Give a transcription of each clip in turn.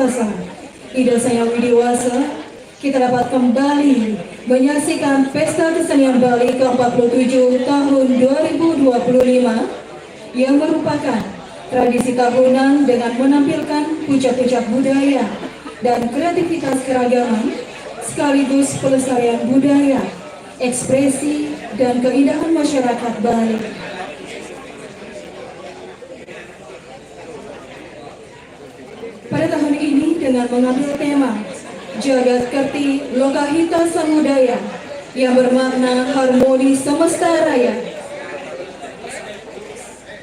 Selasa. Ida saya Widiwasa, kita dapat kembali menyaksikan Pesta Kesenian Bali ke-47 tahun 2025 yang merupakan tradisi tahunan dengan menampilkan puncak-puncak budaya dan kreativitas keragaman sekaligus pelestarian budaya, ekspresi, dan keindahan masyarakat Bali. Pada tahun ini dengan mengambil tema Jagat Kerti Lokahita Samudaya yang bermakna harmoni semesta raya.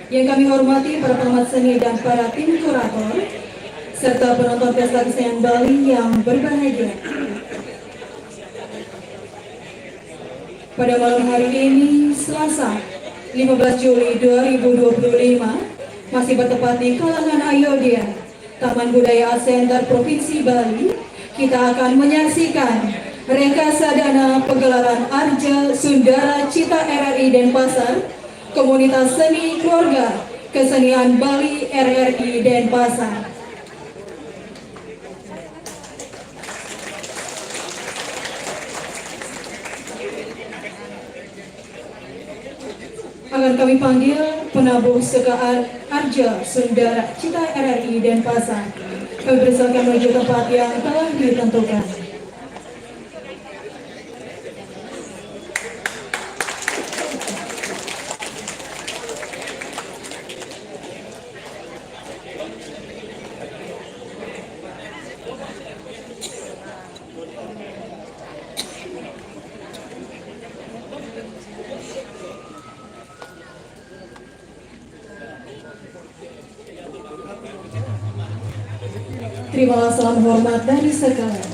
Yang kami hormati para pengamat seni dan para tim kurator serta penonton Pesta Kesenian Bali yang berbahagia. Pada malam hari ini, Selasa 15 Juli 2025, masih bertepat di kalangan Ayodhya, Taman Budaya Center Provinsi Bali, kita akan menyaksikan Reksadana Pegelaran Arja Sundara Cita RRI Denpasar, Komunitas Seni Keluarga Kesenian Bali RRI Denpasar. Akan kami panggil penabuh Seka Arja Sundara Cita RRI Denpasar. Kami persilakan menuju tempat yang telah ditentukan. Terimalah salam hormat dari sekalian.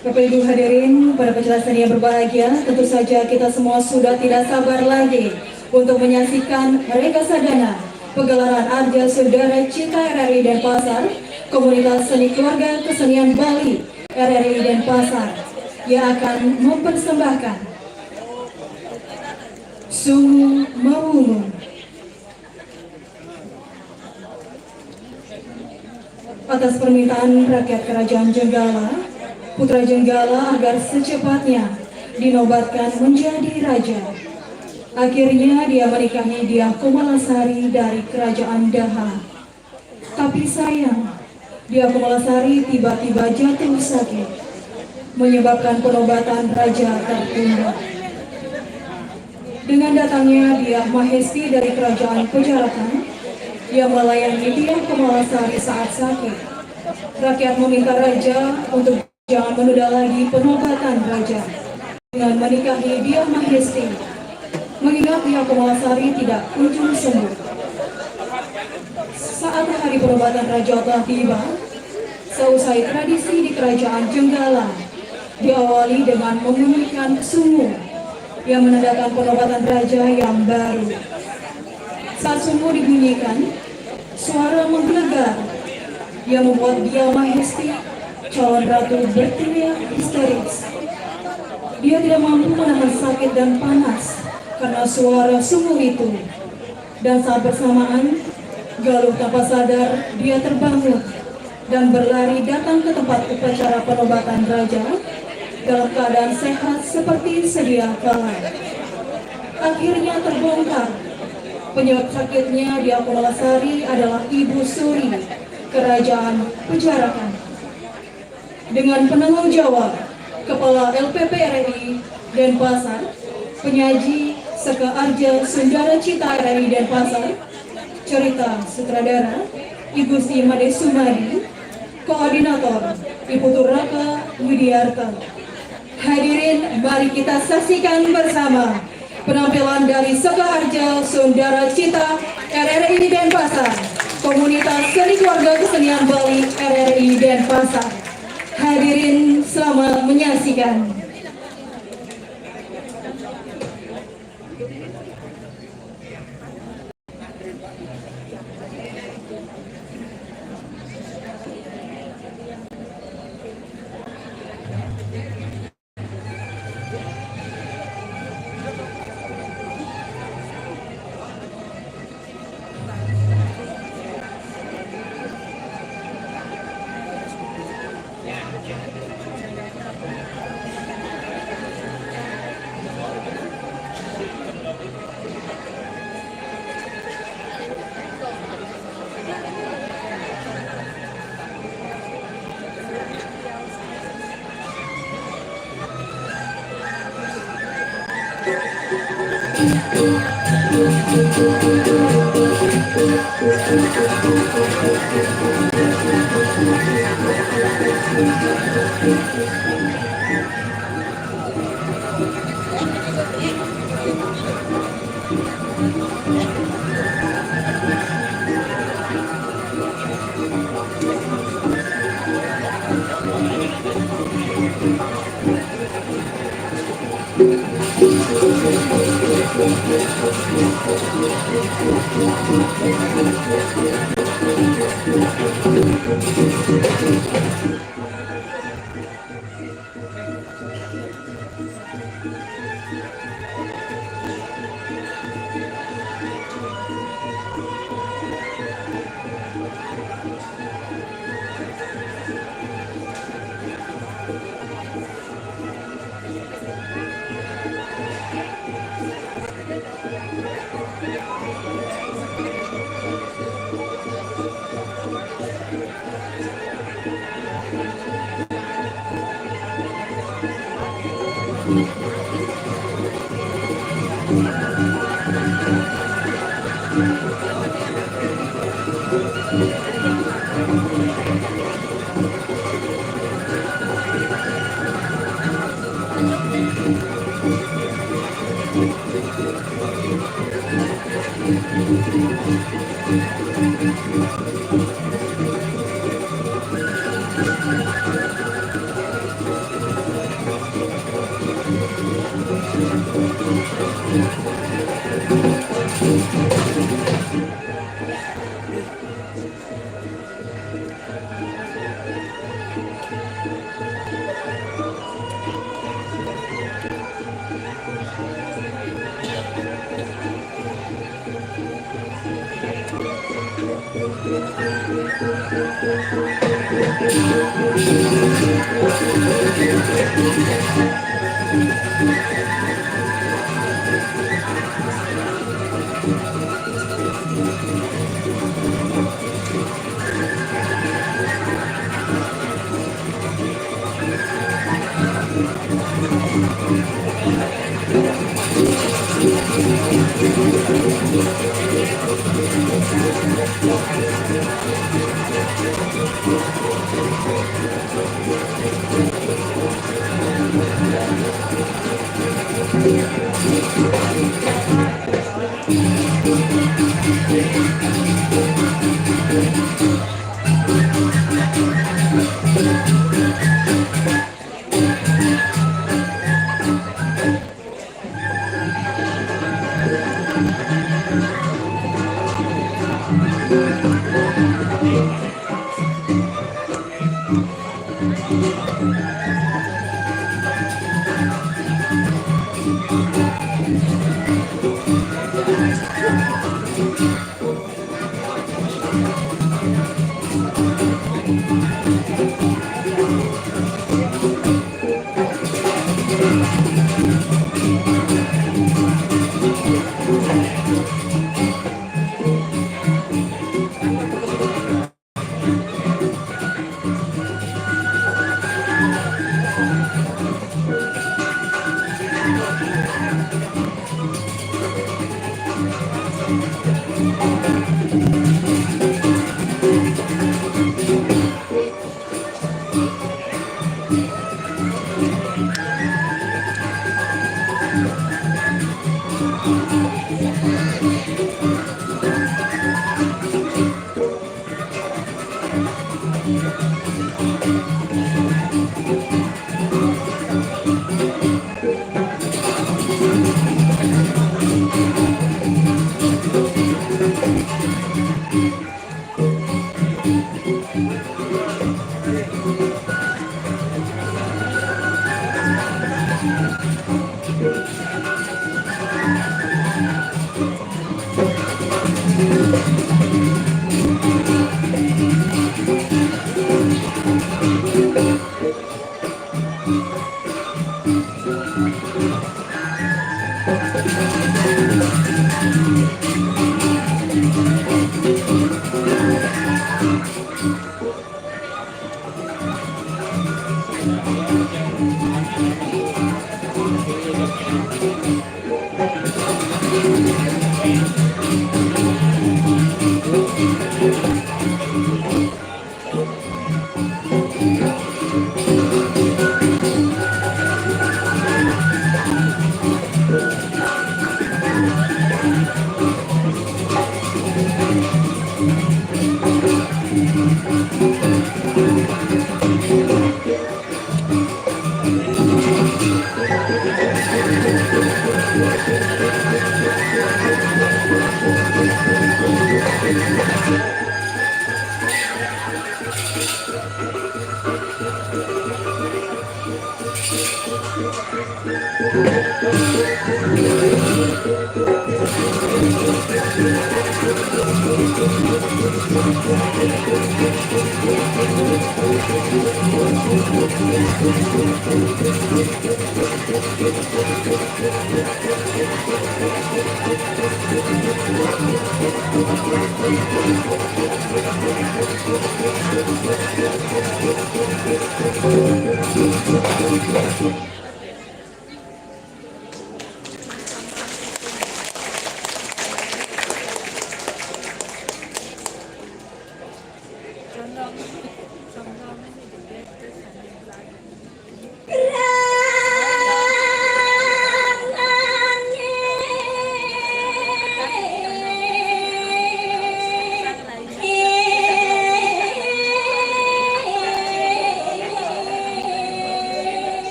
Bapak Ibu hadirin, para pecinta seni yang berbahagia, tentu saja kita semua sudah tidak sabar lagi untuk menyaksikan Reksadana Pegelaran Arja Sundara Cita RRI Denpasar, Komunitas Seni Keluarga Kesenian Bali RRI Denpasar, yang akan mempersembahkan Sungu Mawungu atas permintaan rakyat Kerajaan Jenggala, Putra Jenggala agar secepatnya dinobatkan menjadi raja. Akhirnya dia menikahi Diah Komalasari dari Kerajaan Daha. Tapi sayang, Diah Komalasari tiba-tiba jatuh sakit, menyebabkan penobatan raja tertunda. Dengan datangnya Diah Mahesti dari Kerajaan Pejarakan yang melayani Diah Komalasari saat sakit, rakyat meminta raja untuk jangan menunda lagi penobatan raja dengan menikahi Diah Mahesti, mengingat Diah Komalasari tidak kunjung sembuh. Saat hari penobatan raja telah tiba, seusai tradisi di Kerajaan Jenggala diawali dengan membunyikan sungu yang menandakan penobatan raja yang baru. Saat sungu dibunyikan, suara menggelegar yang membuat Diah Mahesti, calon ratu, berteriak histeris. Dia tidak mampu menahan sakit dan panas karena suara sungu itu. Dan saat bersamaan, Galuh tanpa sadar dia terbangun dan berlari datang ke tempat upacara penobatan raja dalam keadaan sehat seperti sedia kala. Akhirnya terbongkar penyebab sakitnya Diah Komalasari adalah Ibu Suri, Kerajaan Pejarakan. Dengan penanggung jawab Kepala LPP RRI Denpasar, penyaji Seka Arja Sundara Cita RRI Denpasar, cerita sutradara Ibu Sri Made Sumadi, koordinator Ibu Turaka Widiarta. Hadirin, mari kita saksikan bersama penampilan dari Seka Arja Sundara Cita RRI Denpasar, Komunitas Seni Keluarga Kesenian Bali RRI Denpasar. Hadirin, selamat menyaksikan.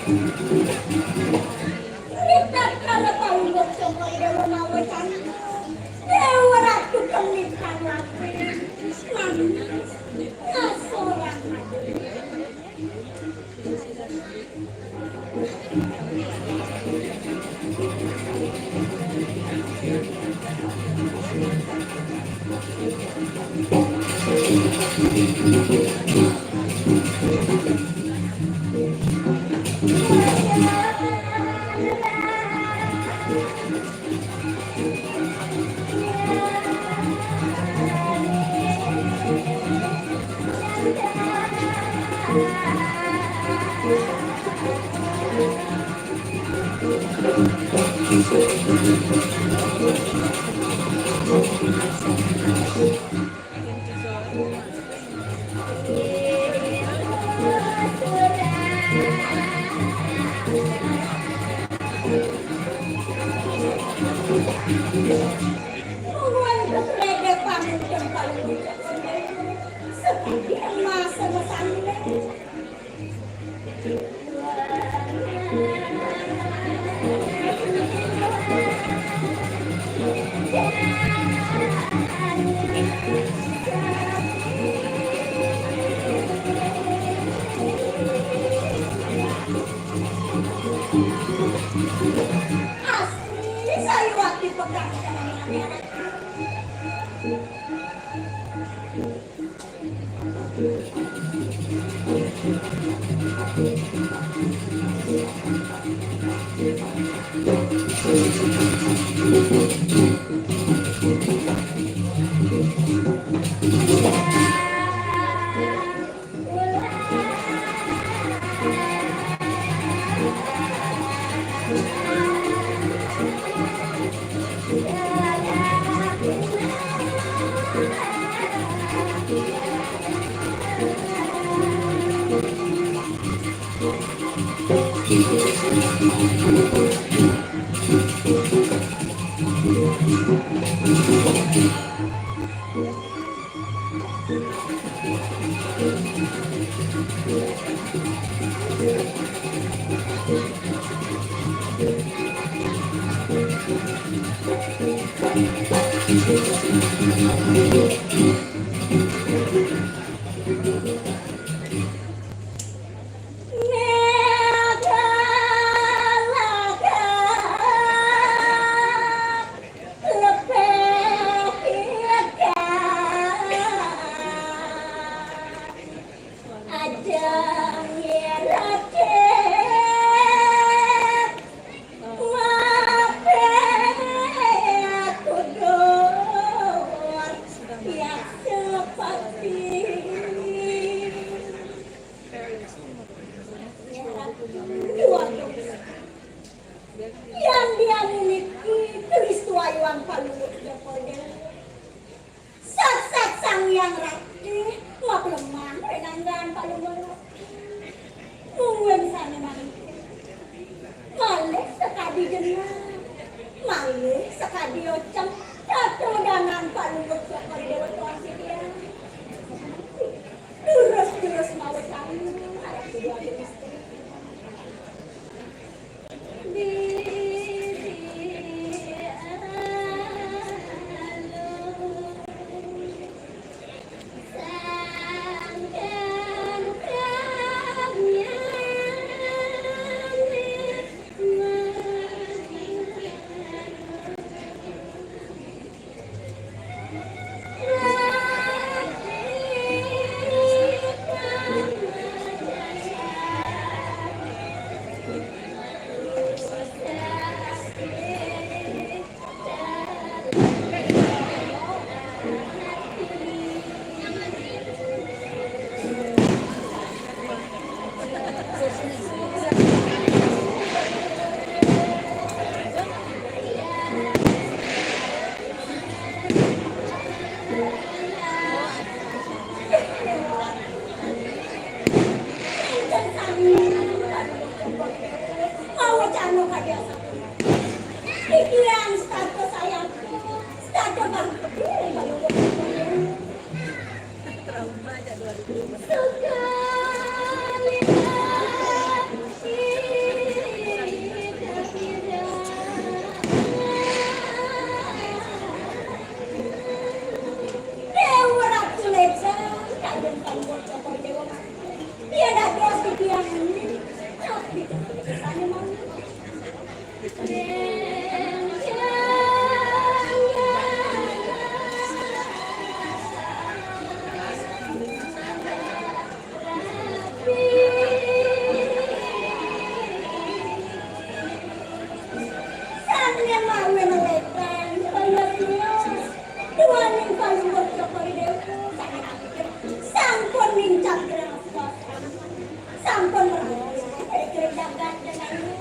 Lipat kalau palunggok sumay dewa mawasan. Dewa ratu kelipan lagi. Manis, asorang. Tuhan berada pamungkan palunggok sumay. Seperti emas sama sandal. Asli saya waktu pegang sama merah. Yang dia miliki peristiwa yang palunggok Jepolnya. Sat-sat sang yang rapi, ngap lemah renanggan palunggok. Mungkin sana nanti. Malih sekadi jenah, malih sekadi ocam, jatuh dengan palunggok Jepolnya tuan si dia. Terus mau kami, harap dua istri. Sekali tiada dos pikiran tapi sana mau Sangat mau melekan, bayarnya dua ning paling bercokori deku, sampun mincak berapa, sampun merangkul, kerjakan denganmu.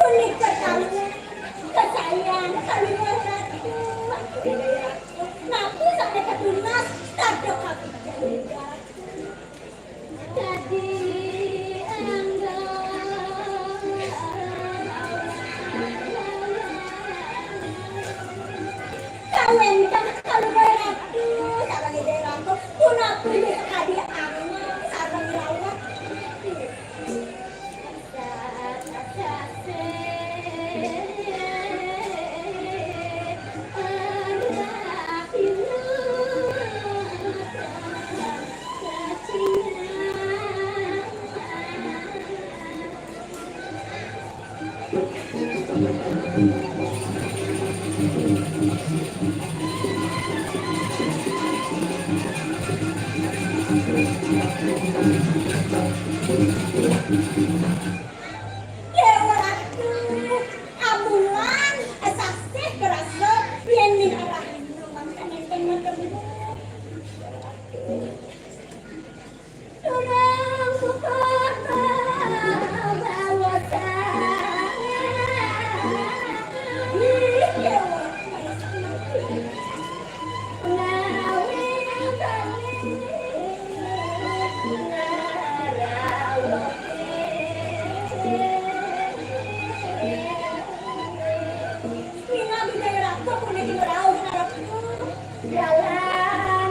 Unik pertama, kesayang, kalimat ratu, naku sampai ketunas, tadok aku jaga. Tadi kawin kan kalimat ratu, sarang ide ratu, tunaku ini sekali ama, sarang rawat. Lewatu, amulan, asasih kerasa, yang ning arahin rumah teman-teman kamu. Turang kukata bawata, jalan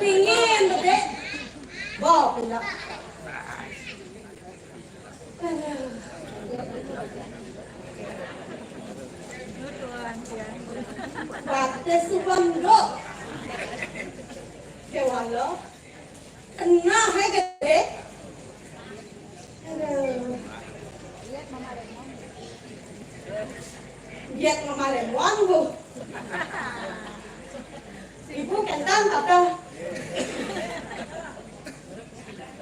Pingin, Dek. Bawa pula. Subando. Kewalo. Kena hai gede. Aduh. Giat mama lemon bu. Ibu kentang apa?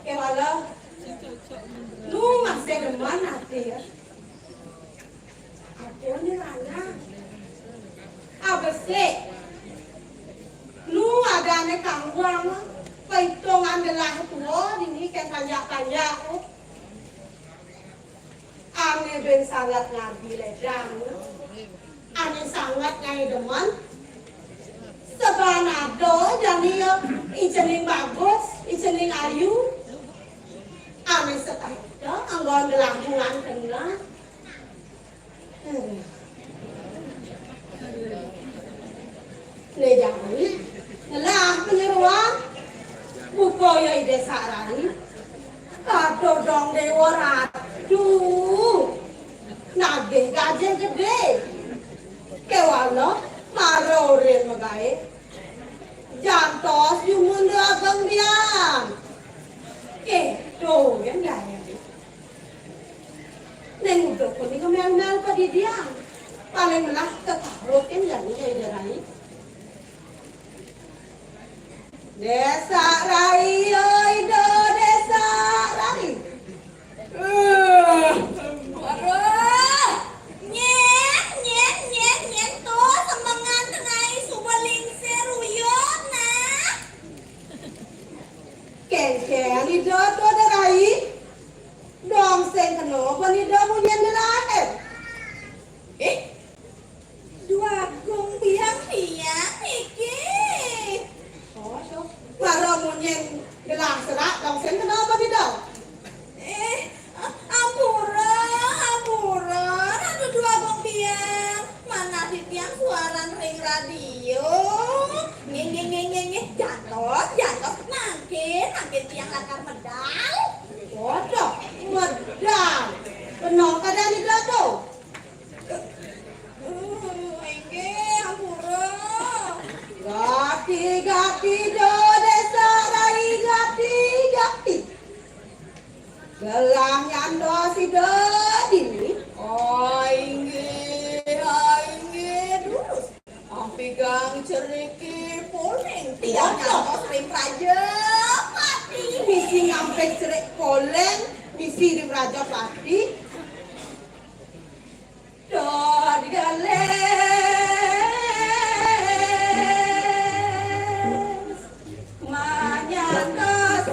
Kewalo. Lu masih deman hati ya? Aku ni rana. Abis lu ada ane kangwang, paitongan adalah tua ini kan banyak-banyak. Ane ben sangat ngabi ledang, ane sangat ngai deman. Sebanado jadi icening bagus, icening ayu. Ane setahun anggon gelangkungan kena. Lejani, lah penyeruan, bukoyo ide sarani, kado dong dewa ratu, nagih gaje gede, kewalo marorin magae, jantos yumun abang diam, tuh yang gaya, neng udah kuni kemel-mel pada diam, paling lah ketaruh kan jadi jarai. Desa Rai, oi do Desa Rai. Waduh, nyen tuh semangat tenai subaling seruyot nah. Keng ido do Rai. Dom seng keno pan ido munyen delae. Dua gong biang iki. Maro munyen gelang serak dom seng keno pan ido. Ampura, ada dua gong biang. Mana di tiang suaran ring radio. Ngeng, jantos, nangkin tiang lakar medal. Waduh, medal. Penong kadang ido do. Ampura. Gati do Desa Rai gati. Gelang nyando si dini. Ainge, dulus. Ampigang ceriki poleng. Tidak nyantos ring raja pati. Misi ngampe cerik poleng, misi di Raja Pati. Dodi gales, manyantos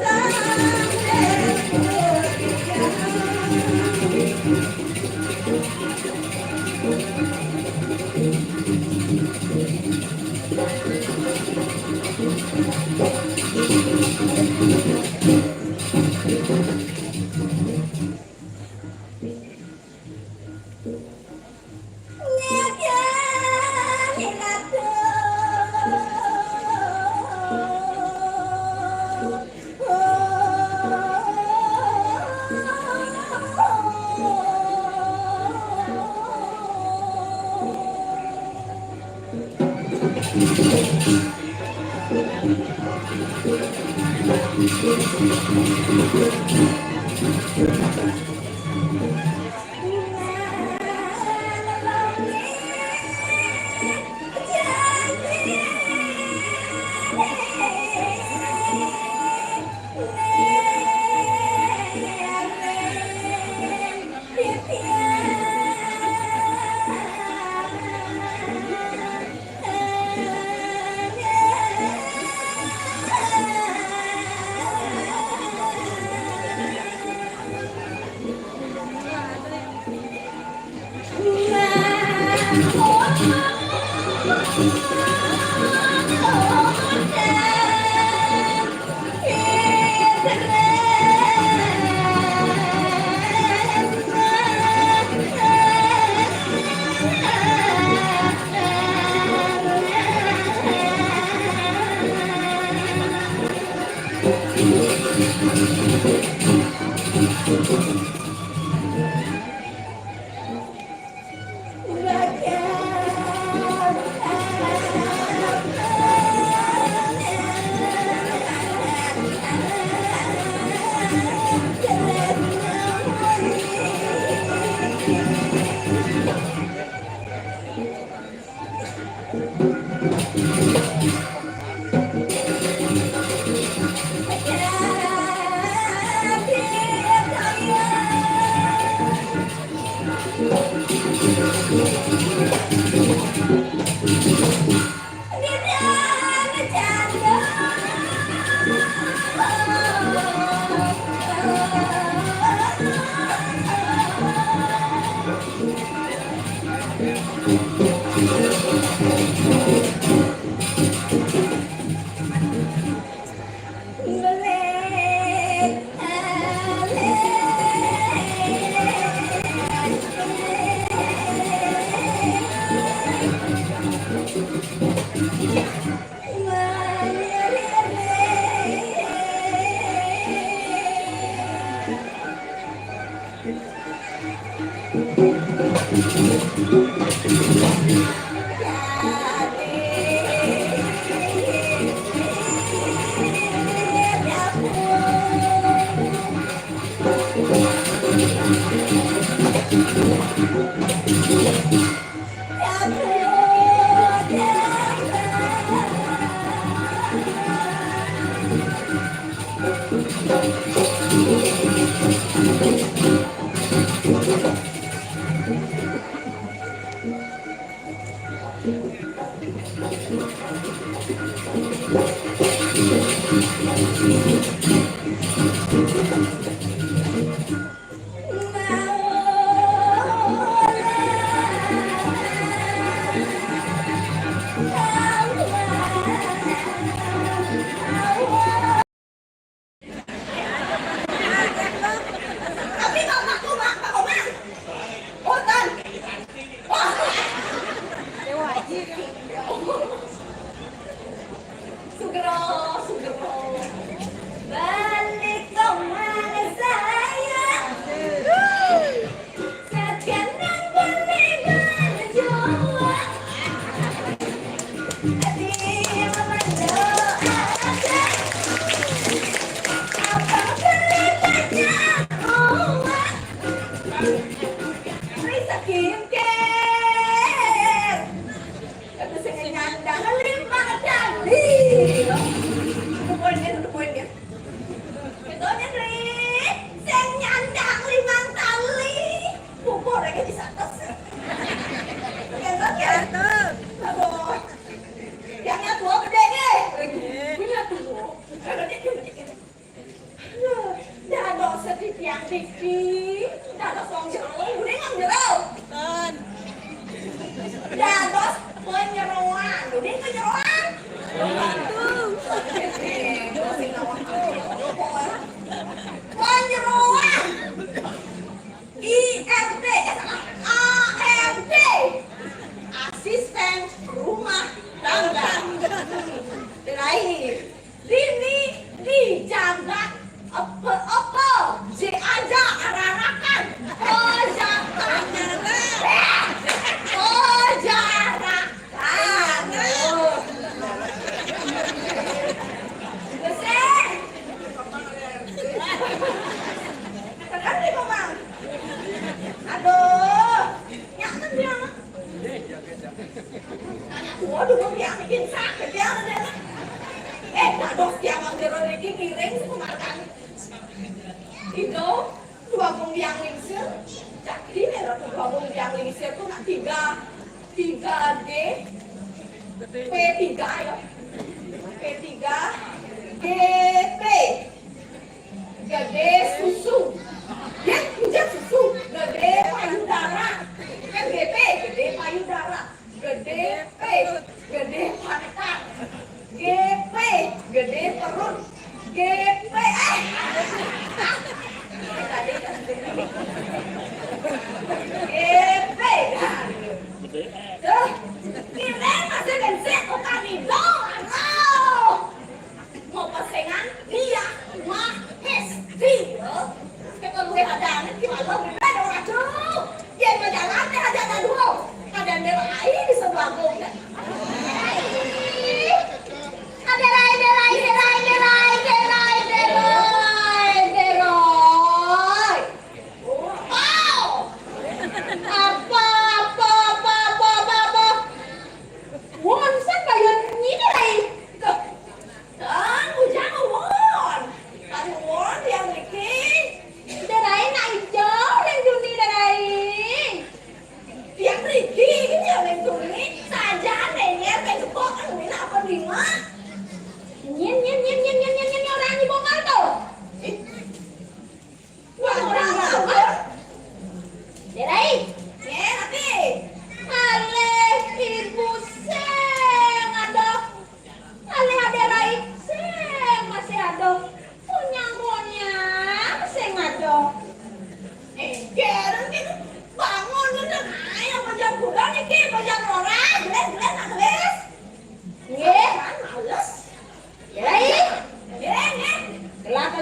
Tapi bapakku mak, Pak Omang. Boten. Wah. Sugro, Sugro. Balik kemana sayang? Sekarang boleh berjuang. Hati mendoakan apa kelipatnya Allah. Risa kimker. Kata saya nyandang lima kali. Tupuin dia. Itonya Dri, saya nyandang 5 kali. Pupur lagi di atas. Gendong ya? Aduh. Yang tua gede nih. Punya tua. Dado sedih yang dikit. Dado song jeruk. Udah nggak jeruk? Dado penyeruan. Udah nggak jeruan? Penyeruan. IRT. ART. Asisten rumah tangga. Terakhir, Rini dijaga apa si aja ararakan ojarakan Besar. Tekan nih Komang. Aduh, nyaman dia. Waduh, mau dia bikin sakit dia. Dados dia ngambil rezeki miring sekumarkan. Itu dua yang lingsir. Jadi merah dua yang lingsir tuh nak 3G P3 ya. P3 GP gede susu. Ya, injak susu. Gede payudara. Kan GP gede payudara. Gede P gede pantat. GP gede perut. GP GP tuh ini masih genset utang itu mau pasangan dia mah hesti kita gue ada gimana gue ada orang tuh dia berjalan deh aja dulu ada merah di sebelah gue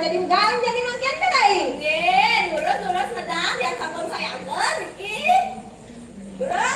jadi garing jadi makin teh. Nurut medang dia kampung saya angker iki. Berat.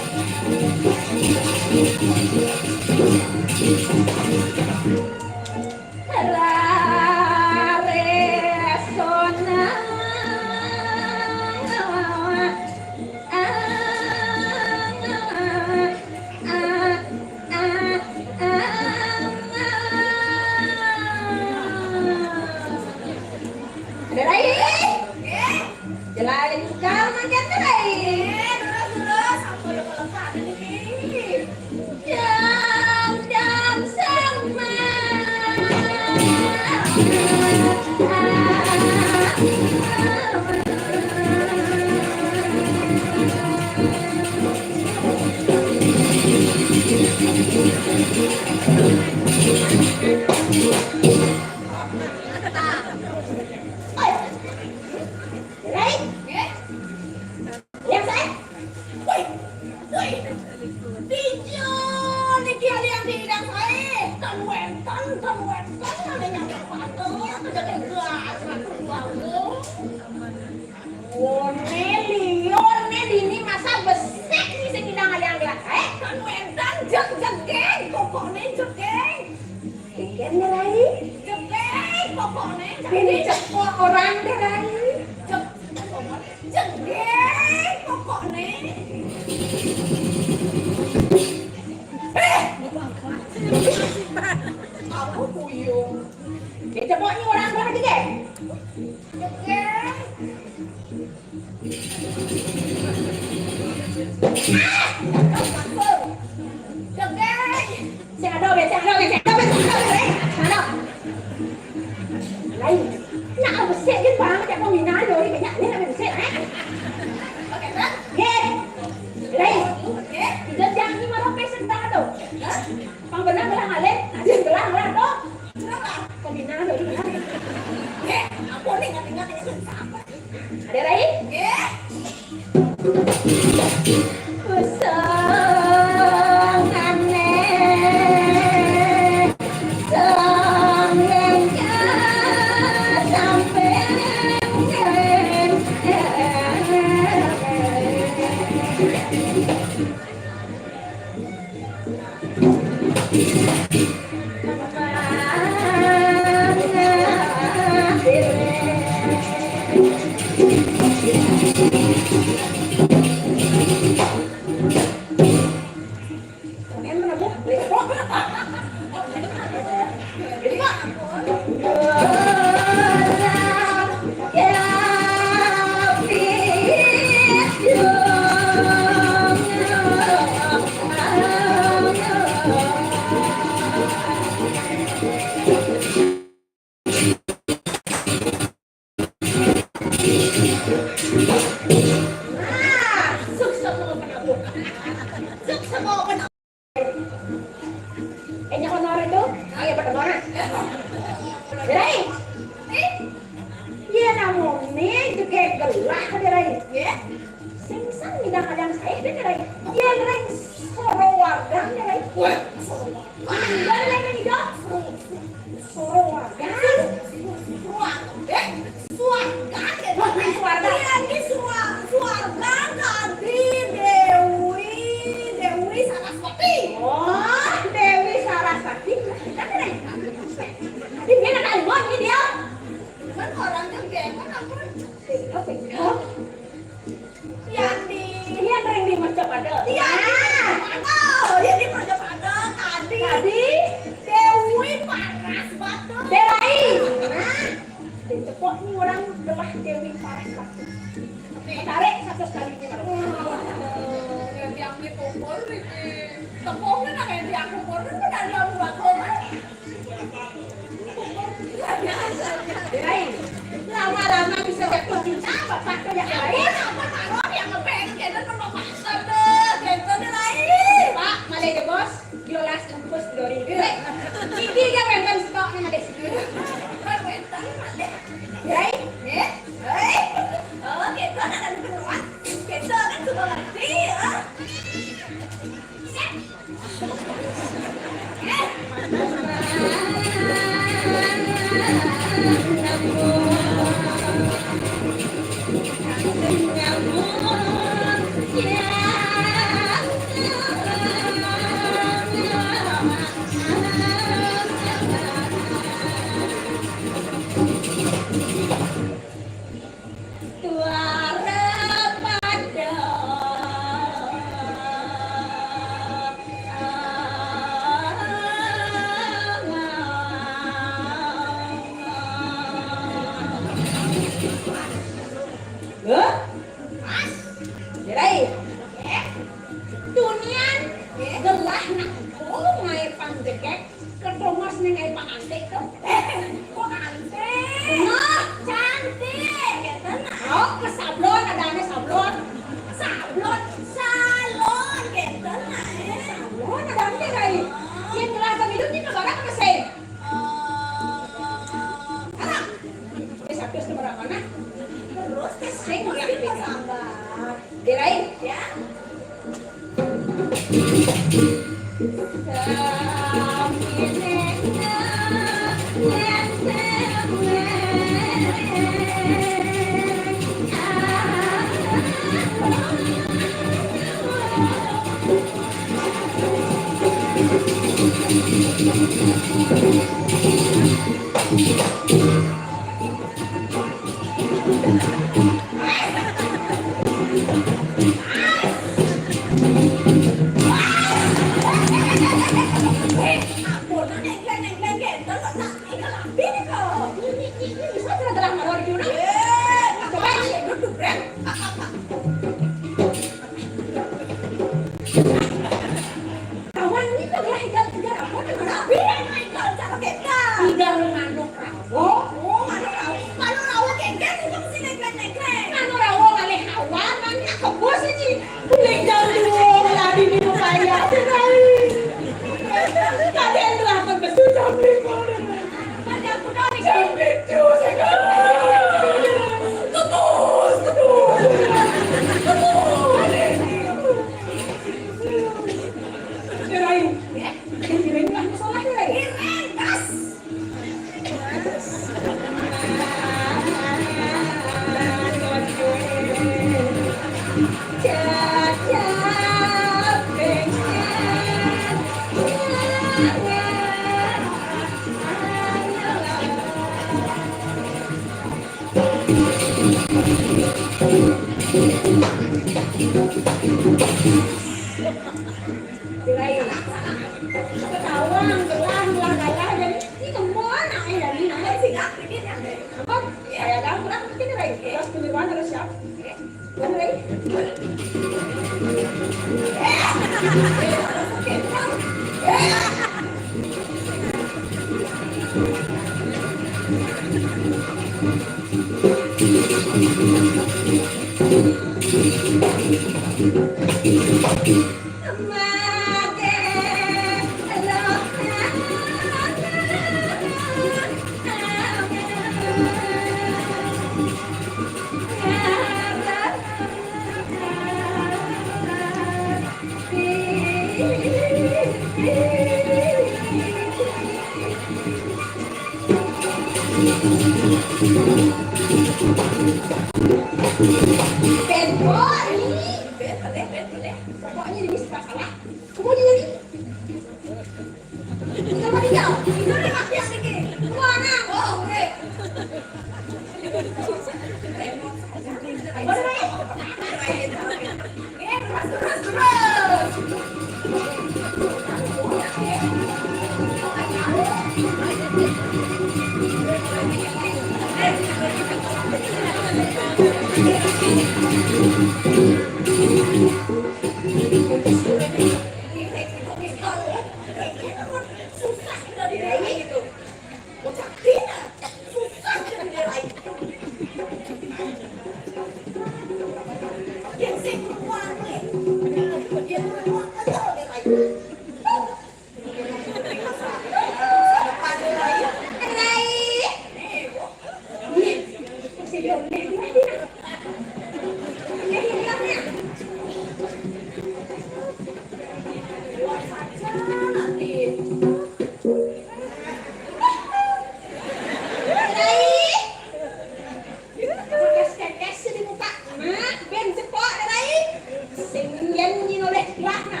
oleh mana?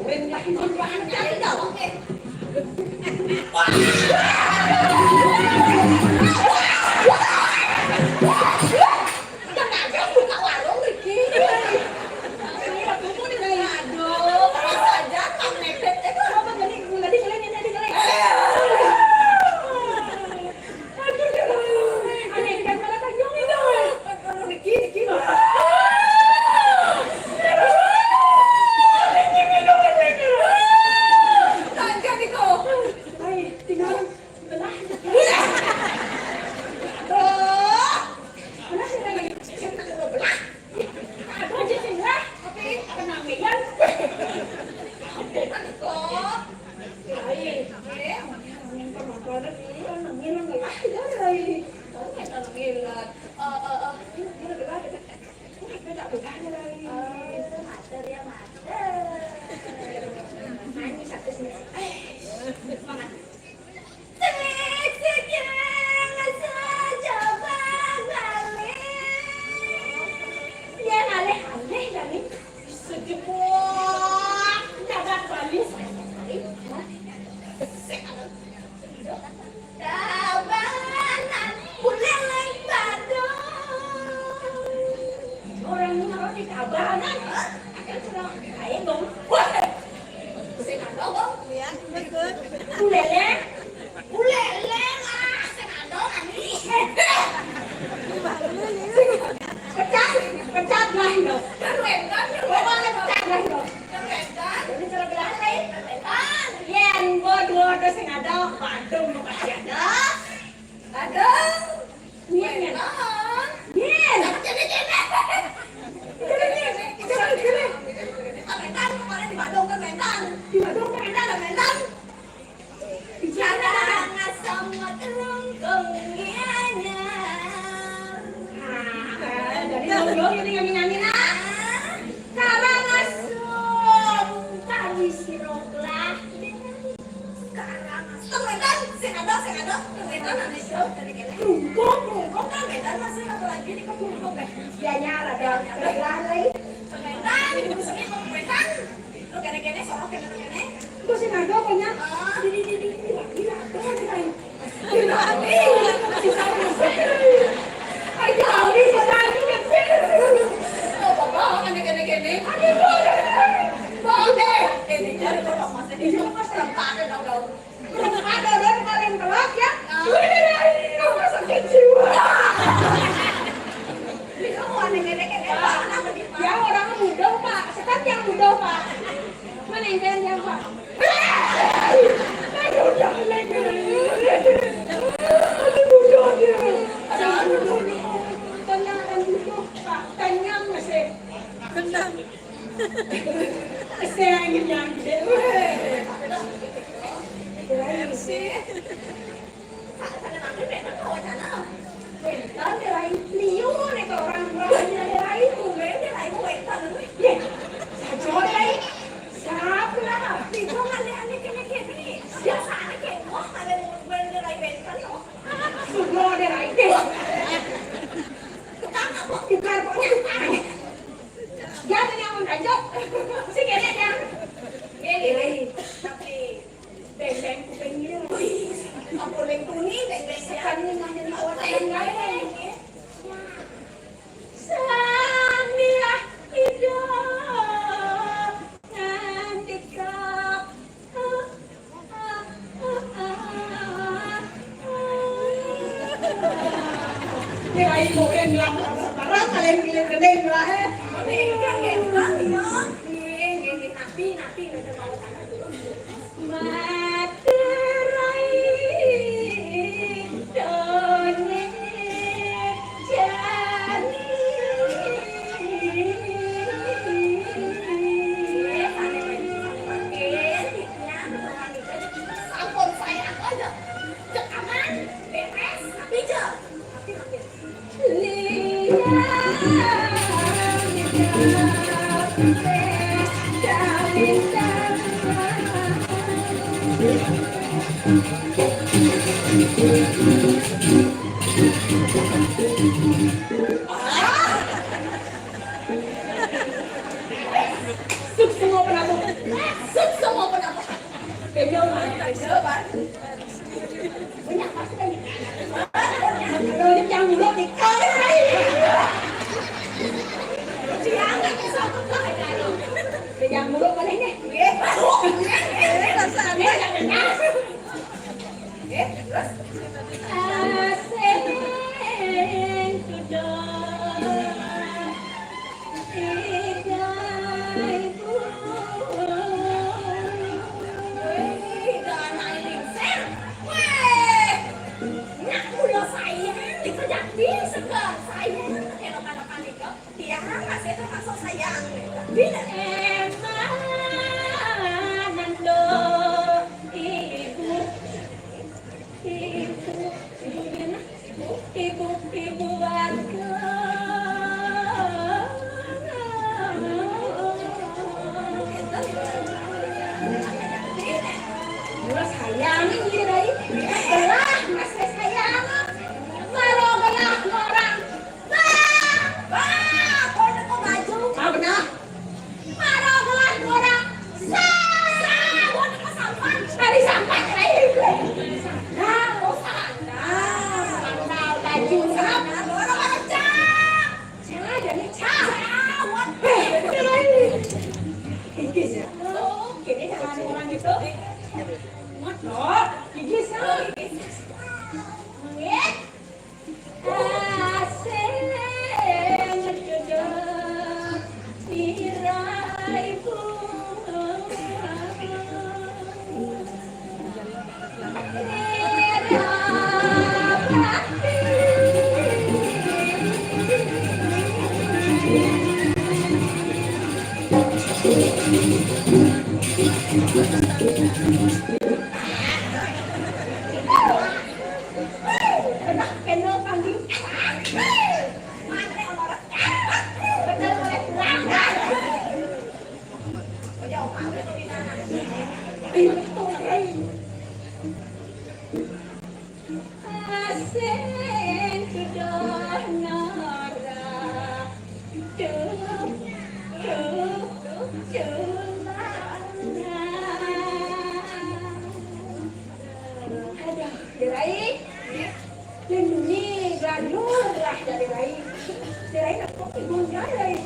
Rendah mana cari tahu ke? Jangan buka warung Riki. Saya tunggu di sini. Aduh, saja Kang Nepet. Apa tadi kalian tadi kalian? Aduh, aneh kan malah tajong itu. Aduh, Riki. Masuk semua penabung. Masuk semua penabung. Penyok, Coba. banyak pasti kan. Kalau yang mulut di kali. Jangan kesambut lah kalau. Yang mulut kali ini. Rasanya terus Asing sudah ibu warga. Mula sayang ini rai. Belah mas sayang. Kalau belah orang. kau nak kau maju. Ah benar. Marah belah orang. Kau nak kau sampan. Cari sampai rai. Nah, kau sana. Sandal baju Sana, orang macam. Cara jadi cara. Cawan. Gigis ya. Oh, kini jangan orang gitu. Oh, gigis ya. Asing jodoh diraiku. Enak kena panggil. Mana orang? Betul boleh pulang. Kau jauh mana tu di mana? Ayo betul lagi. Asing sudah nara. Aduh, Dirai, lindungi gaduh lah dari Rai. Dirai nak kok ibu Dirai.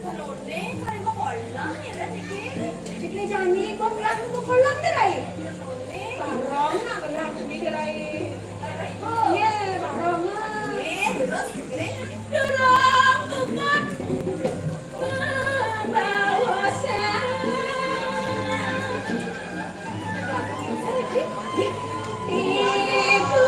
Kalau ni, kalau kau bolang ni dah sikit. Jadi jani kau bilang kau kolam Dirai. Kalau ni, Barong nak bilang di Dirai. Ya, barong lah. terus ni. Dorong bukan membawa saya. Ibu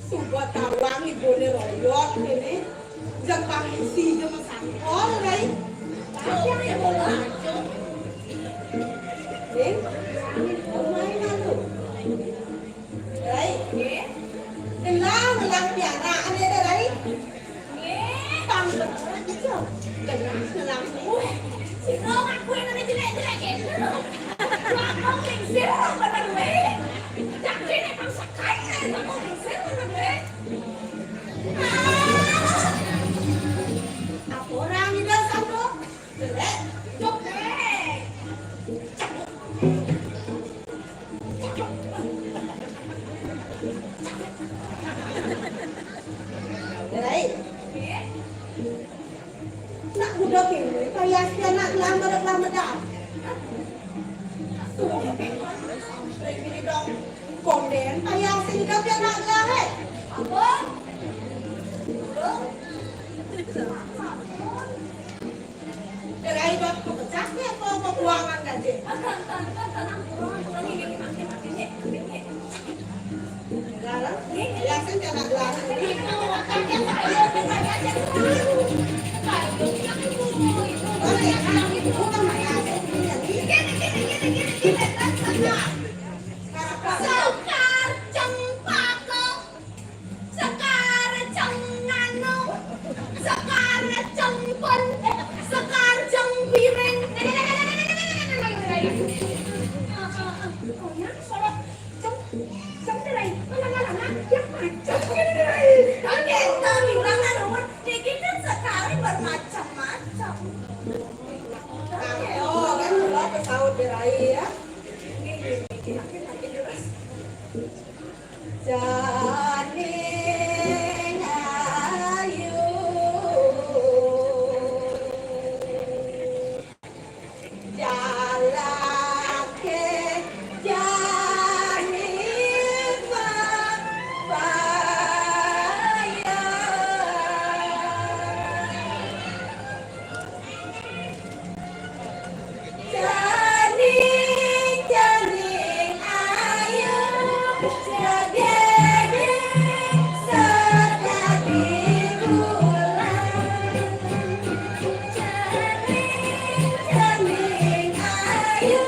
Sumpah tawang ibu ni royok ni. Jangan isi je masangkol ni. Siapa yang bolang? Ni, permainan tu. Right? Elang piara ni dah right? Tang betul. Elang tu. Sino aku yang ni jelek-jelek gitu. Kau pingsir apa gue? Tak kena kau sakai ni, kau pingsir apa gue? Apa orang ni dah sama? Jelek, jok jelek. Right? Nak budak ini, kaya dia nak lambat dah. Ini dong, konden, kaya sehingga dia nak lahir. Apa? Dari waktu pecahnya kau pembuangan gaji. Galang, ya saya nak lahir. pon sekarjeng piring. Oh ya, kalau jeng derai, anak-anak yang macam derai. Kan kita bilang kan Diki kan sekali bermacam-macam. Oh kan lo pesawat derai ya. Janing ayu jalake janing papaya janing janing ayu jageding sekali bulan janing ayu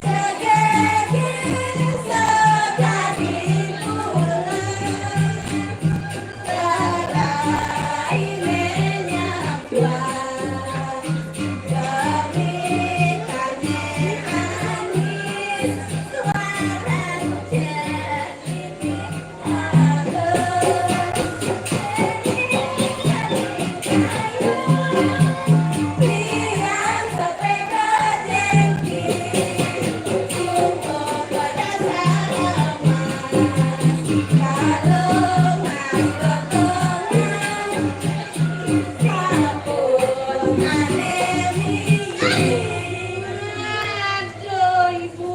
jageding sekali bulan rainenya bulan Kemitannya anis suara jadi liang sepeda jengki untuk pada salaman kalau mas ketongan kapun aduh ibu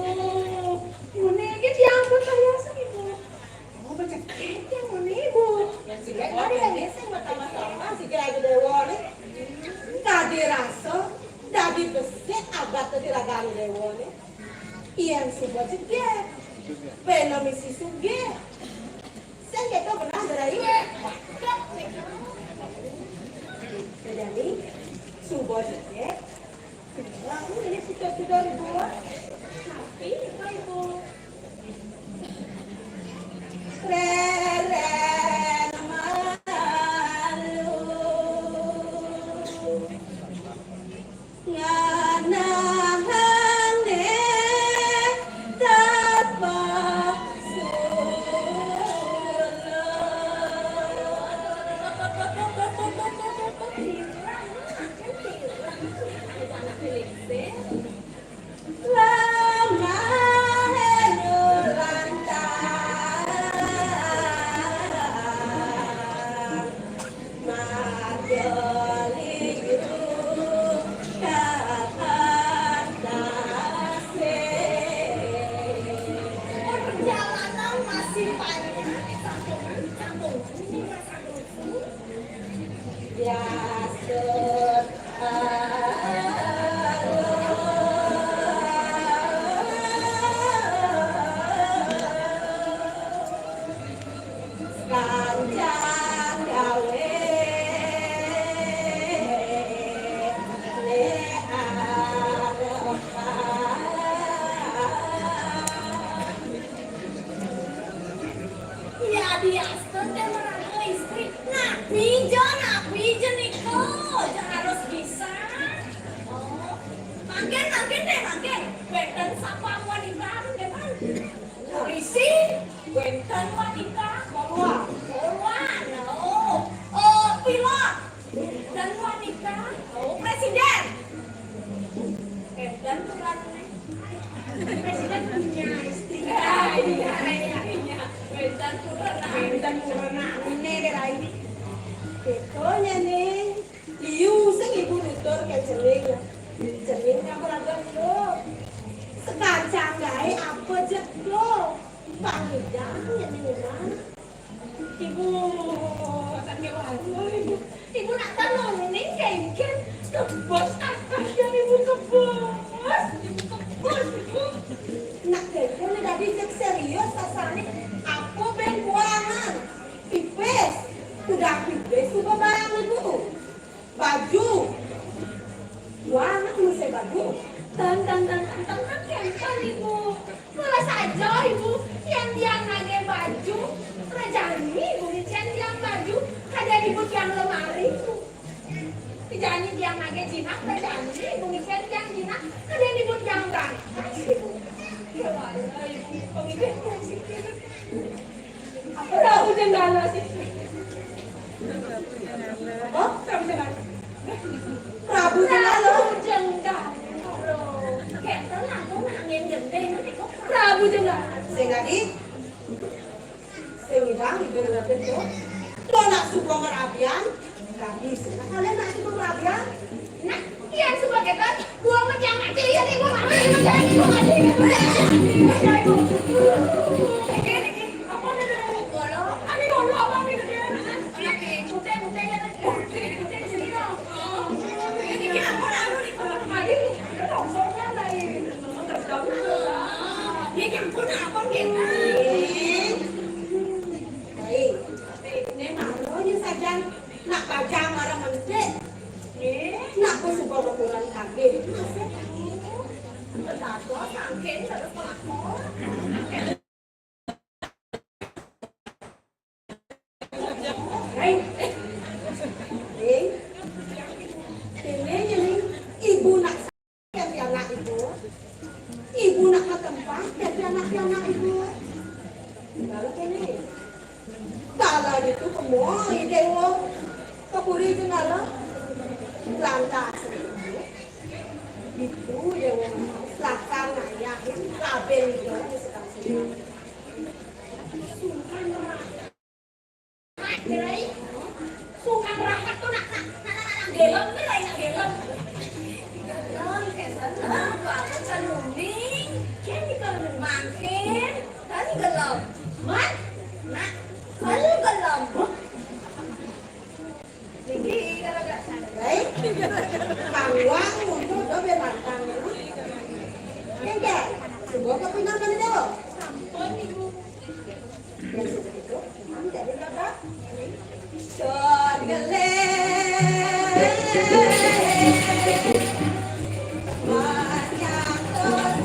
ini diampun saya ibu mau becek yang mana ibu si Greg ada yang geseng pertama-tama si Greg dewa nih kade rasa dadi besit abad teragalu dewa nih yang sebuah jegek pena misi suge saya kata benar dari jadi sebuah jegek lalu ini sudah dibuat tapi ibu Reren malu nganahane tanpa lama henur lantar mageliru katase perjalanan masih panjang sambung biasa kanjang gawe ya biasa teh merangkul istri nah pijen itu jangan harus bisa makin deh benten sapa wanita deh kan polisi benten wanita bawa pilot dan wanita presiden dan bukan presiden punya istri iya benten purana ini berai pokoknya nih iu sing ibu tutur kayak jeling kamu ragam lo sekacang gae apa jeklo pangidang ya nih ibu ibu nak tahu nih kayak kebos akasnya ibu kebos ibu nak telepon tadi cek serius asalnya aku ben buangan pipes udah pipes coba barang ibu baju buangan mesti baju tan kempan ibu malah saja ibu yang dia nage baju rajani ibu yang baju ada ibu yang lemari ibu Janji yang nage jinak, janji pemikiran yang jinak, ada yang dibuat yang kan? Prabu Jenggala sih. Oh, Prabu Jenggala. Prabu Jenggala. Kayak tenang, tuh angin gede nanti kok Prabu Jenggala. Sing lagi. Sing hilang itu udah betul. Lo nak suka merabian? Gak bisa. Kalian nak suka merabian? Nah, kian sebagai kan, gua macam mati ya nih gua mati, gua mati. Apa nih golo? Ani golo apa nih dia? Lagi kute ya nih. Kute sini dong. Ini apa nih? Mari, dong soalnya lagi. Ini kan pun apa gitu? Baik. Ini malunya saja. Nak baca marah mencet. Nak aku suka ukuran kaki. Tato sangkin terus pelakon. Hei. Hei. Ini jadi ibu nak yang anak ibu. Ibu nak ke tempat jadi anak ibu. Kalau ini. Kalau itu semua ide lo. Kepuri itu nala. Lantas. Itu yang belakang ayah kabel itu sekarang. Sukan rakyat tuh nak gelem nih lain nak gelem. Gelem kesenang, banget senunding. Kini kalau makin, tadi gelem. Man, nak, kalau gelem. Tinggi gara-gara sana. Baik. Pangwang untuk dobe mantang. Enggak. Sebuah kepindahan itu. Sampun ibu. Yang seperti itu. Tidak ada. Son gelem. Banyak orang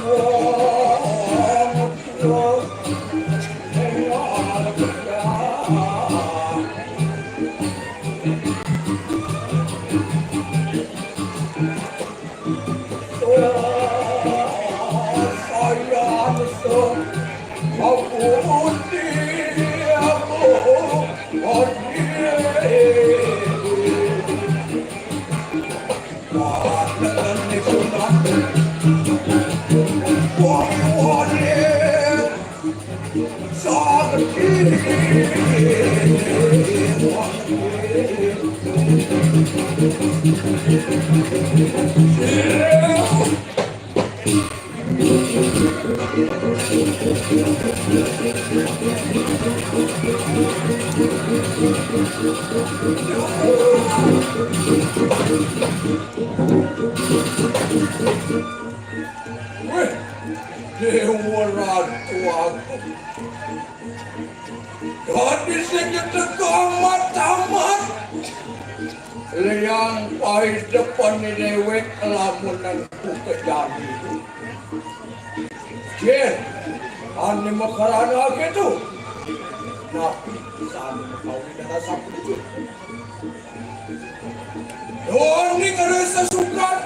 Oh Dewa Ratu aku. Gadis yang tegamat tamat. Liang pahit depan ni dewek lamun aku kejadi. Jen, ani makarana gitu. Napi sani makawin na sapu itu. Doon ni ngerasa sukat.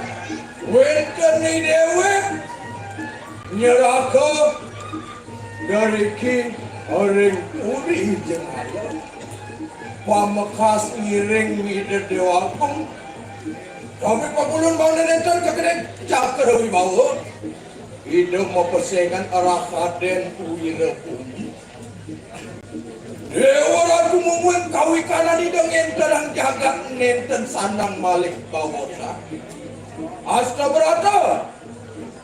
Wenten ni dewek. Nyeraka dari ki orang uri jengala pamakas ngiring ngide dewakong kami pakulun bang nenentan kagedeng cakar wibawa ide mapesengan arah kaden uire pumi dewa ratu mumuan kawi kanan ideng enterang jagat nenten sanang malik bawosa asta berata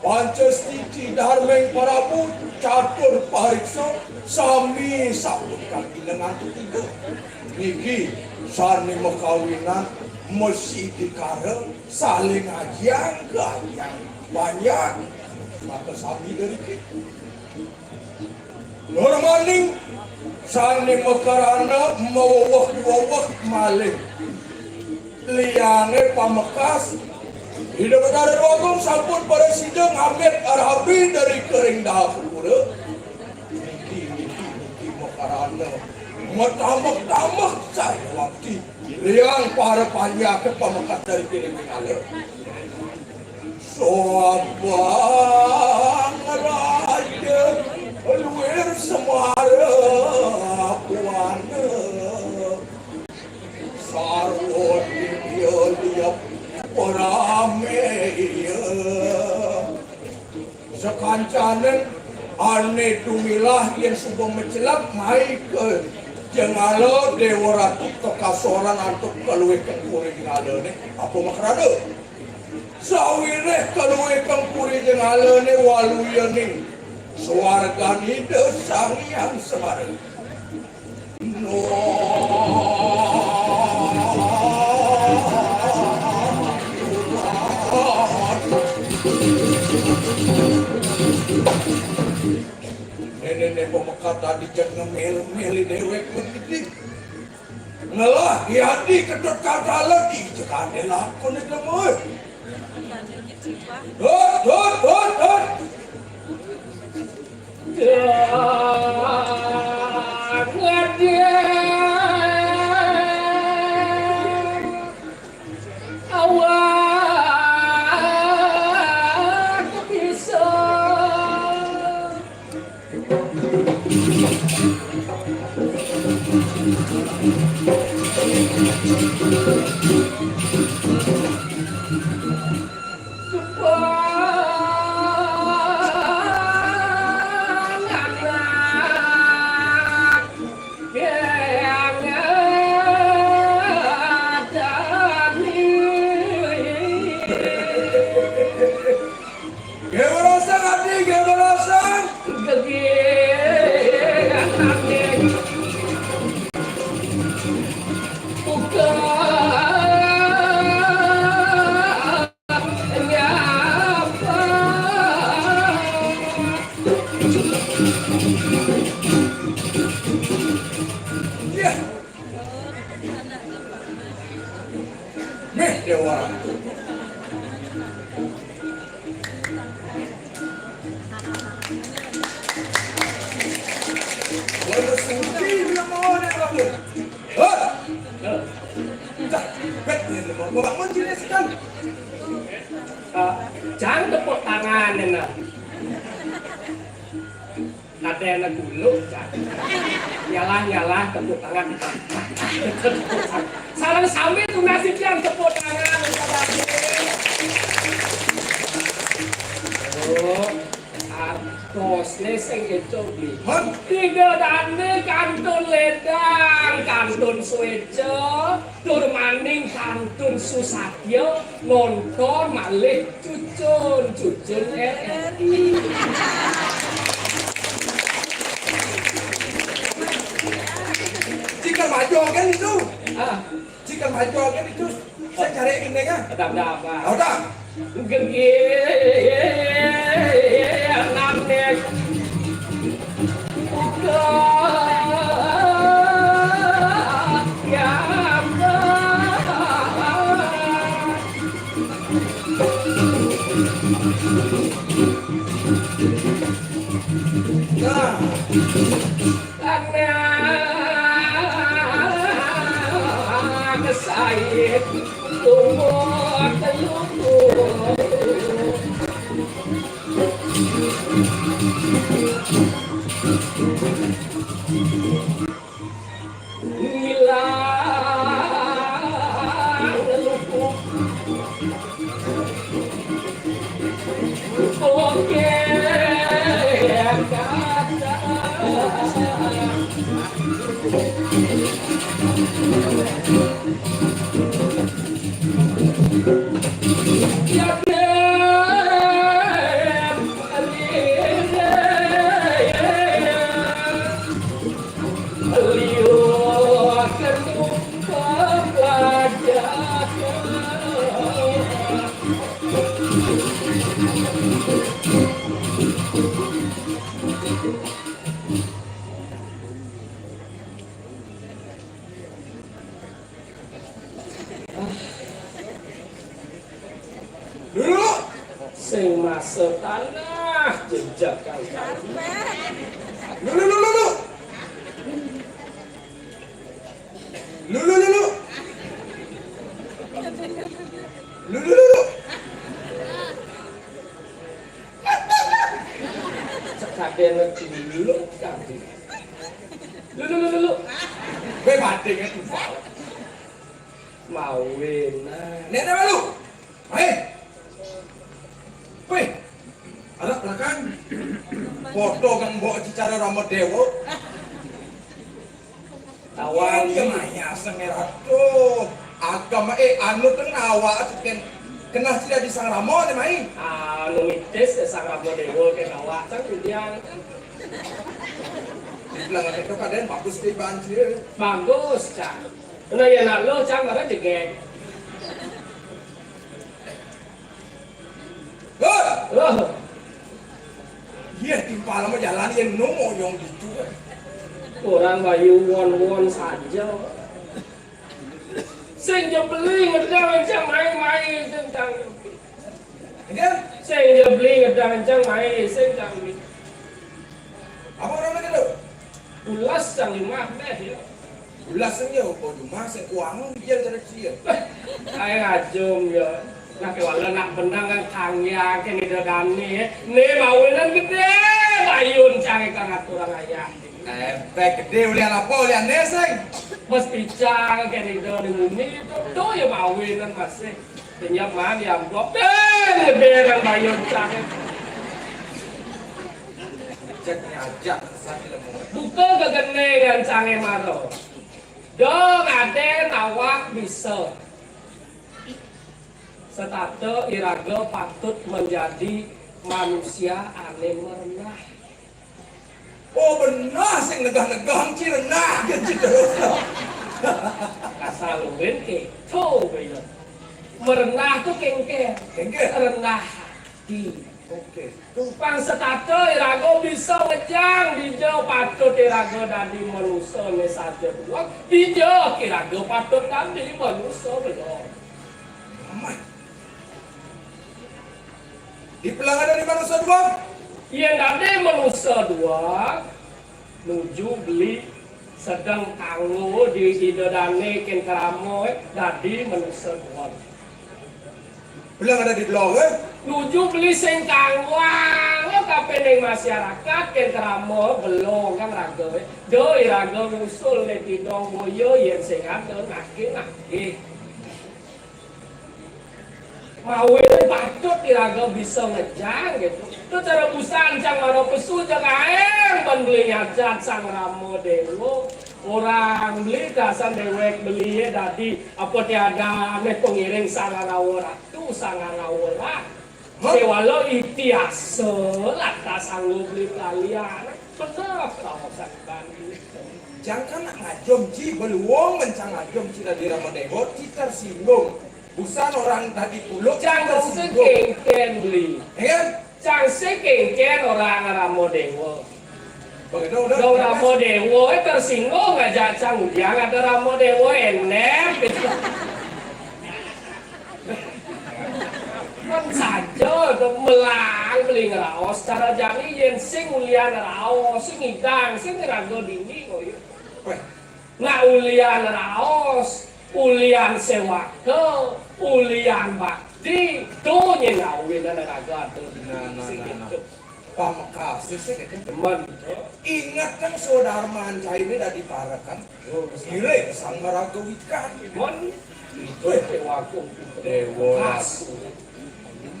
Pancastiti Dharmeng Prabu catur pariksa sami sabut kaki dengan tiga. Niki sani makawinan mesti dikareng saling ajian gayang banyak maka sami dari kita. Normaling sani makarana mawawak maling liane pamakas. Hidup ada rogong sampun pada sidang Ahmed Arabi dari kering dapur. Niki makarana matamak saya waktu liang para panjang ke pamakat dari kering ngale. Soabang raja luar semara kuana sarwon dia liap Orame sekancanen ane tumilah yang sudah mencelak mai ke jengalo dewa ratu tokasoran antuk kaluwe kengkuri jengalo ne apa makrado sawire kaluwe kengkuri jengalo ne waluyaning suarga ni desang yang semarang no nenek pemekat tadi jangan mel-meli dewek begitu ngalah hati kedot kata lagi jangan dilakon itu mah hot Jangan tepuk tangan enak. Ada yang dulu, nyalah tepuk tangan. Salam sami tuh nasib yang tepuk tangan. Oh, Tosne sing keco beli. Han, Tiga dane kantun ledang, kantun sueco, tur maning kantun susatyo, nonton malih cucun RRI. jika maju kan itu. Ah, Jika maju kan itu. Saya cari ini kan. apa? Tahu tak? Gege, namanya Nah, Kesayit tumbuh telur. Hilang lupuk. Oke, kata. dulu. Sing masuk tanah jejak kaki. Dulu. Dulu. Sekadene dulu kaki. Dulu. Bebate kan tu. Mawin. Nenek malu. Hei. Weh. Anak belakang. Foto kan bawa cicara rambut dewa. Tawang Dia maya sengerat tuh. Agama anu tenawa kan kena tidak disang ramo ni mai. numitis sang ramo dewa ke kawasan kemudian Dibilang itu kadang bagus di banjir. bagus cak. Nah ya nak lo cak mana jegek. Oh, Dia timpa lama jalan yang nomo yang gitu. orang bayu won saja. Sing je beli ngedang cang main tentang. Kan? Sing je beli ngedang cang main sing cang Apa orang itu? ulas cang 5 meh ya. Ulasnya oh cuma sekuang dia cara cia. Ay ngajum ya. Nak wala nak benang kan tangya ke ni dadani. Ne bawenan gede bayun cang kang aturang ayah. Baik gede ulian apa ulian neseng. Mas picang ke ni dadani mumi itu ya bawenan masih. Penyap man yang blok gede kan bayun cang. Ceknya aja sakit lemu. Buka kegenegan cang maro. Dong ada nawak bisa. Setato iraga patut menjadi manusia aneh merenah. Oh benar sing negah-negah cirenah gitu terus. Kasar luwin ke tuh bener. Merenah tuh kengke. Kengke? Rendah hati. Oke. Tumpang setato iraga bisa ngejang dijauh patut iraga dari manusia ne saja buang. Dijauh iraga patut dari manusia bener. Aman. Di pelanggan dari manusia doang. Iya nanti manusia dua nuju beli sedang kanggo di dodane ken karamo dadi manusia dua Belang ada di belakang. nuju beli sing kangwang kabeh ning masyarakat ken karamo belum kan raga do iraga ngusul le tidong boyo yen sing ado nake Mawin patut diraga bisa ngejang gitu. Itu cara busan cang mana pesu cang aeng ban beli nyajat sang Ramo Dewo. Orang beli dasan dewek beli dadi apa tiada ane pengiring saranawa ratu saranawa lah. Sewalo itiasa lah tak sanggup beli kalian. Benar kau sakban. Jangan nak ngajom ci beluang mencang ngajom ci dari Ramadego ci tersinggung. Busan orang tadi puluk Jangan tersinggung. sekengken beli. Ya Jangan sekengken orang Ramo Dewo. kan? Kalau Ramo Dewo tersinggung aja cang dia ada Ramo Dewo enek gitu. Kan saja tuh melang beli ngeraos cara jangi yen sing ulian raos sing ngidang sing ngerago dini koyo. Nah ulian raos, ulian sewake, ulian bakti, tuh nyengawin raga tuh. Nah. Pamekasan sih kan Teman, ingat kan saudara Manca ini dah diparakan. Gile sang Maragawikan. teman itu waktu Dewa.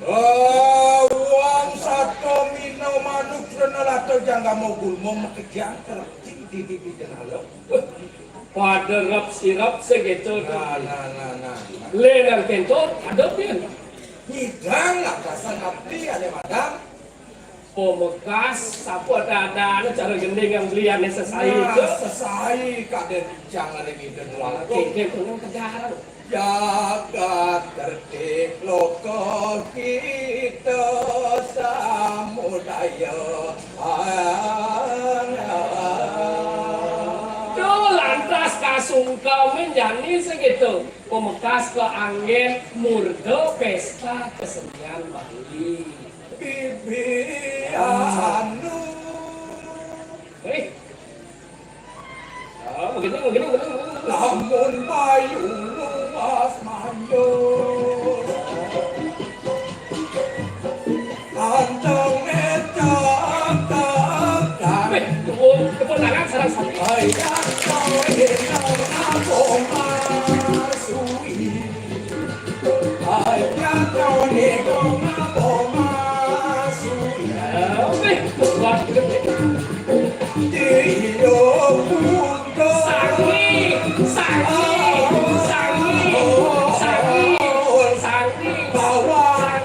Uang satu minum manuk renalato jangga mau gulmo makejang tercing di jenalo. pada rap sirap segitu Nah. lengan kentut ada pun Hidang lah kasan abdi ada madam. pemekas sapu ada cara gending yang belian selesai Nah, itu sesai kaden jangan lagi dan waktu. kengkeng punya kejaran Jagat tertib loko kita samudaya. tuh lantas kasungkau menjani segitu pemekas ke angin murdo pesta kesenian Bali Bibi anu begini. lamun bayu luas manjur anteng ngecak takkan Kepunangan sarang sapi. ayat kau hendak nabung masui ayat kau hendak nabung masui Wah, gede. hidup untuk Sangi. bawakan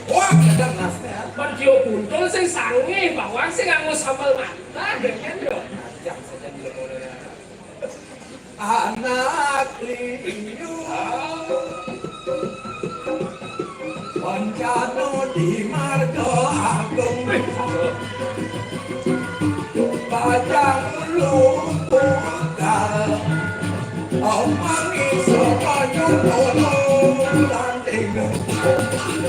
wah kadang nasnya Berjio puntul sing sangi, bawang sing nganggo sambal mata, dengan yo. ajak saja di lemurnya anak liu Pancano di marga agung Pajang lumpukan Omang iso kanyut ulur landing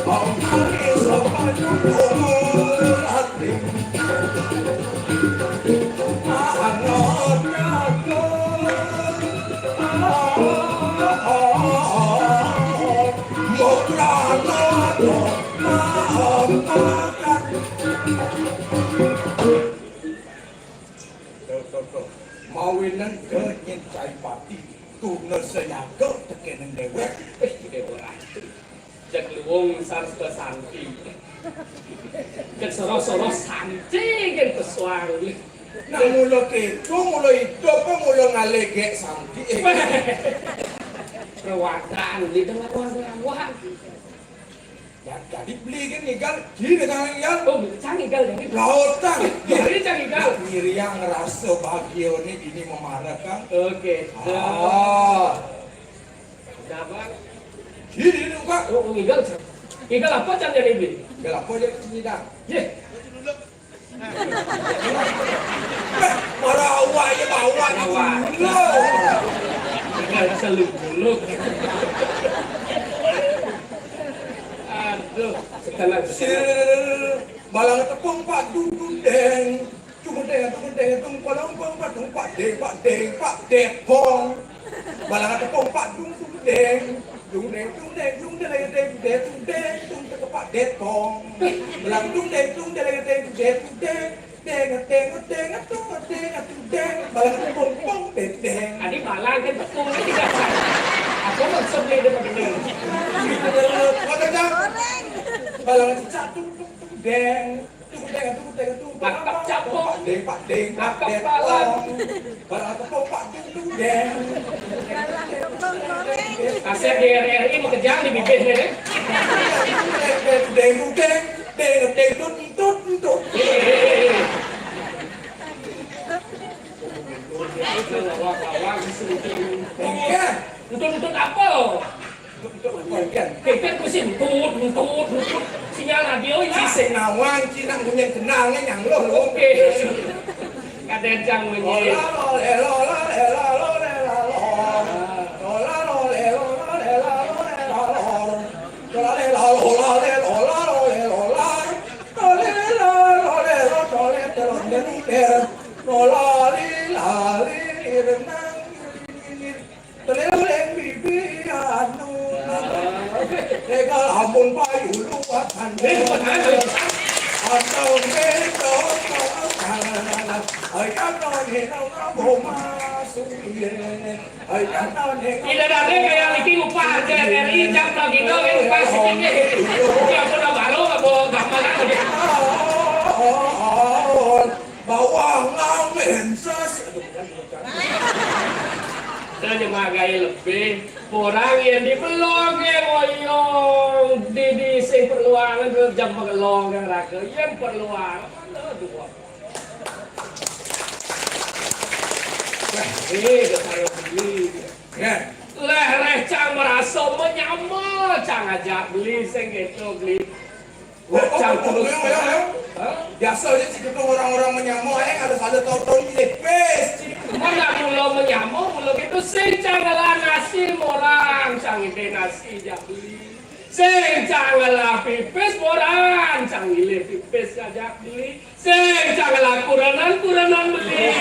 Omang iso kanyut ulur landing Anot jagung Mokrano maafkan mawinan ke nyencai pati tuna seyaga tekenan dewek Gede ora. Cek luwung sars ke santi. Cek soro-soro santi kan kesuang. nah mula ketu mula hidup mula ngalegek santi Perwakilan di tengah wah. ya jadi beli kan ikan di dengan yang Oh, canggih gal dari. lautan Dari canggih gal. diri yang ngerasa bahagia ini memarahkan Oke. ah Dapat. ini pak Oh, igal. Igal apa can jadi beli? gak apa aja kesini Ye. marah awak ya bawa Igal seluluk. Aduh, sekarang balang tepung pak dudeng cuma deng tung balang pak tung pak deng pong balang tepung pak deng pak deng pong balang deng Adi balang kan betul kan tidak saya. Aku maksud dia dia pakai deng. Lakap capok. Lakap balang. Kasih di RRI mau kejang di bibir deh. Untuk apa lo? Kita kusin tut sinyal radio ini. Oke. Kadang jang menyi. Ampun payu luatan atau beto Tidak ada kayak lagi upah RRI jam lagi itu yang upah sedikit. Yang sudah baru nggak bawa gambar lagi. bawah ngamen ses. Dan nyebagai lebih orang yang dibelong yang oyong di sing perluangan ke jam pengelong yang raga yang perluangan dua. Saya beli. Leh cang merasa menyamar cang ajak beli sing gitu beli. Cang terus. Biasanya sih orang-orang menyamar harus ada tahun-tahun lepes. Mana mula menyamuk, mula itu sing canggalah nasi morang, cang ide nasi jak beli. Sing canggalah pipis morang, cang ide pipis jak beli. Sing canggalah kuranan beli.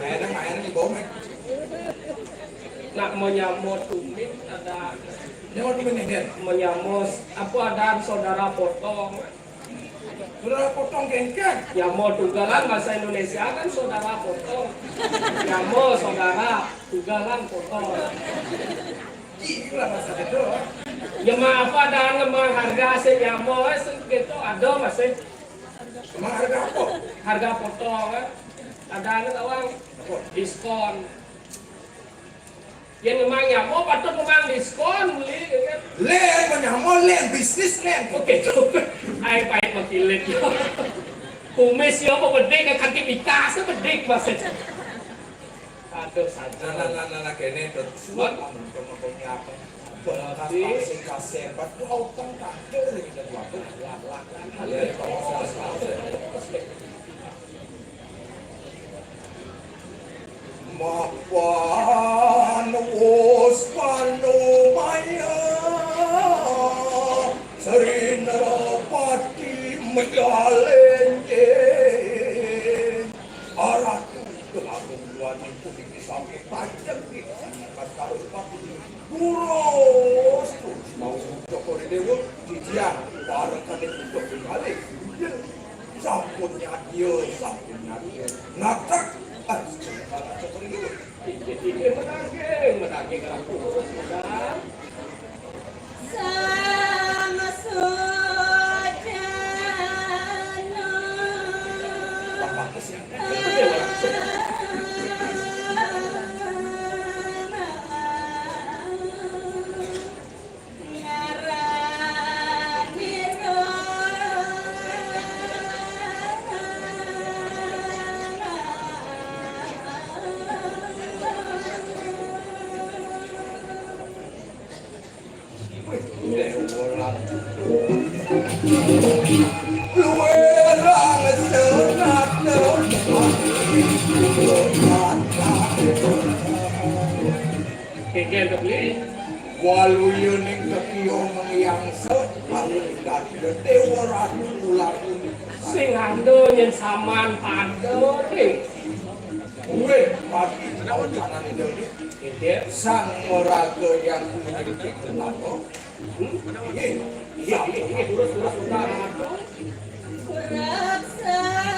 Air di bawah. Nak menyamuk tumit ada. Nyamuk tumit nih. Menyamuk apa ada saudara potong. Saudara potong kengkeng. Ya mau tugalan bahasa Indonesia kan saudara potong. Ya mau saudara tugalan potong. Gila bahasa itu. Ya maaf ada ngemang harga sih ya mau gitu ada masih. Emang harga apa? Harga potong kan. Ada orang diskon. Yang ngemang ya mau patut ngemang diskon beli kan. Len menyamar len bisnis len. Oke cukup. Ay pahit makilit yo. Kumis yo apa bedek ke kaki pikas bedek bahasa. Aduh saja. Nah kene tuh. Buat punya apa? Kasih kasih batu utang kacau lagi dan waktu lak. Mapan us panu maya serina pati megalenge aratu kelabu buat itu di samping panjang di kata pati burus tuh mau cokori dewa jijian bareng kade untuk kali sampurnya dia ngatak cokori dewa Ini menagih aku sudah. Sama sojana Kegel beli. Walau yuning kekiong yang sepaling dari dewa ratu ular ini. Sing ando yang saman pado deh. Gue pagi tahun kanan ini Ini sang oraga yang memiliki kenapa Iya, Terus bentar. Beraksa